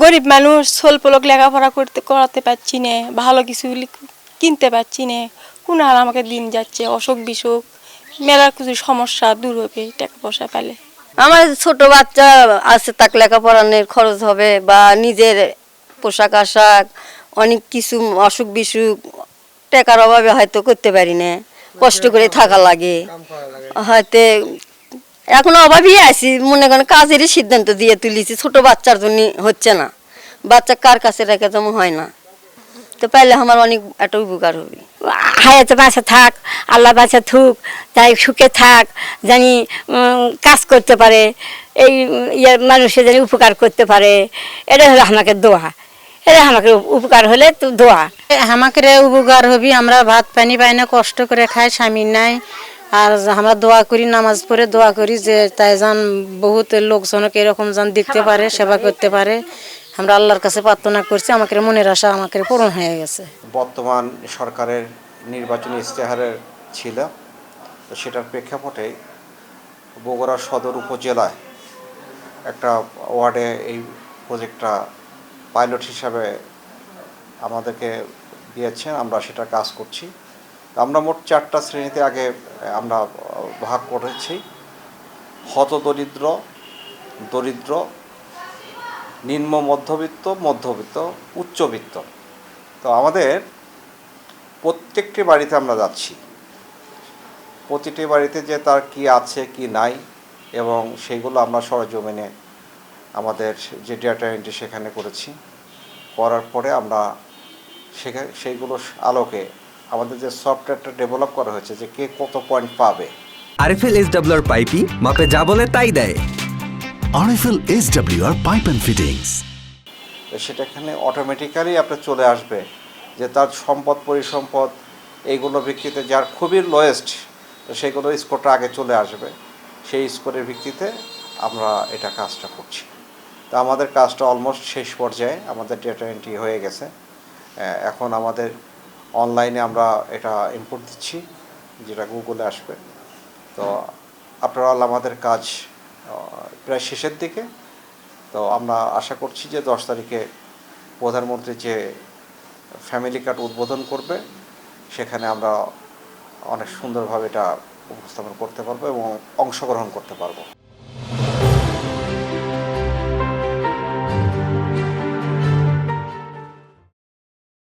গরিব মানুষ স্বল্পলোক লেখাপড়া করাতে পারছি না, ভালো কিছু কিনতে পারছি না। কোন আর আমাকে দিন যাচ্ছে, অসুখ বিসুখ মেলার কিছু সমস্যা দূর হবে টাকা পয়সা পেলে। আমার ছোট বাচ্চা আছে, তাকে লেখাপড়ানোর খরচ হবে বা নিজের পোশাক আশাক অনেক কিছু অসুখ বিসুখ টাকার অভাবে হয়তো করতে পারি না, কষ্ট করে থাকা লাগে হয়তো। এখন অভাবই আছি, মনে করেন কাজেরই সিদ্ধান্ত দিয়ে তুলেছি, ছোট বাচ্চার জন্য হচ্ছে না, বাচ্চা কার কাছে রেখে যেমন হয় না, তো পাইলে আমার অনেক একটা উপকার হবে। হায়াতে বাঁচা থাক, আল্লাহ বাঁচা থুক, তাই সুখে থাক, জানি কাজ করতে পারে, এই মানুষের জানি উপকার করতে পারে, এটা হলো আমাকে দোয়া। এটা আমাকে উপকার হলে তো দোয়া আমাকে উপকার হবি। আমরা ভাত পানি পাই না, কষ্ট করে খাই, স্বামী নাই। আর আমরা দোয়া করি, নামাজ পড়ে দোয়া করি যে তাই যান বহুত লোকজনকে এরকম যান দেখতে পারে, সেবা করতে পারে। আমরা আল্লাহর কাছে প্রার্থনা করছি, আমাকে মনের আশা আমাকে পূরণ হয়ে গেছে। বর্তমান সরকারের নির্বাচনী ইশতেহারের ছিল, তো সেটার প্রেক্ষাপটে বগুড়া সদর উপজেলায় একটা ওয়ার্ডে এই প্রজেক্টটা পাইলট হিসাবে আমাদেরকে দিয়েছেন, আমরা সেটা কাজ করছি। আমরা মোট 4টা শ্রেণীতে আগে আমরা ভাগ করেছি: হতদরিদ্র, দরিদ্র, নিম্ন মধ্যবিত্ত, মধ্যবিত্ত, উচ্চবিত্ত। তো আমাদের প্রত্যেকটি বাড়িতে আমরা যাচ্ছি, প্রতিটি বাড়িতে যে তার কি আছে কি নাই, এবং সেইগুলো আমরা সরেজমিনে আমাদের যে ডেটা এন্ট্রি সেখানে করেছি। করার পরে আমরা সেইগুলো আলোকে আমাদের যে সফটওয়্যারটা ডেভেলপ করা হয়েছে যে কে কত পয়েন্ট পাবে। আরএফএল এসডব্লিউআর পাইপই মাপে যা বলে তাই দেয়। RFL SWR pipe and fittings, সেটা এখানে অটোমেটিক্যালি আপনার চলে আসবে যে তার সম্পদ পরিসম্পদ এইগুলো ভিত্তিতে যার খুবই লোয়েস্ট, তো সেইগুলো স্কোরটা আগে চলে আসবে। সেই স্কোরের ভিত্তিতে আমরা এটা কাজটা করছি। তো আমাদের কাজটা অলমোস্ট শেষ পর্যায়ে, আমাদের ডেটা এন্ট্রি হয়ে গেছে। এখন আমাদের অনলাইনে আমরা এটা ইনপুট দিচ্ছি, যেটা গুগলে আসবে। তো আপনারা আমাদের কাজ প্রায় শেষের দিকে। তো আমরা আশা করছি যে 10 তারিখে প্রধানমন্ত্রী যে ফ্যামিলি কার্ড উদ্বোধন করবে, সেখানে আমরা অনেক সুন্দরভাবে এটা উপস্থাপন করতে পারবো এবং অংশগ্রহণ করতে পারবো।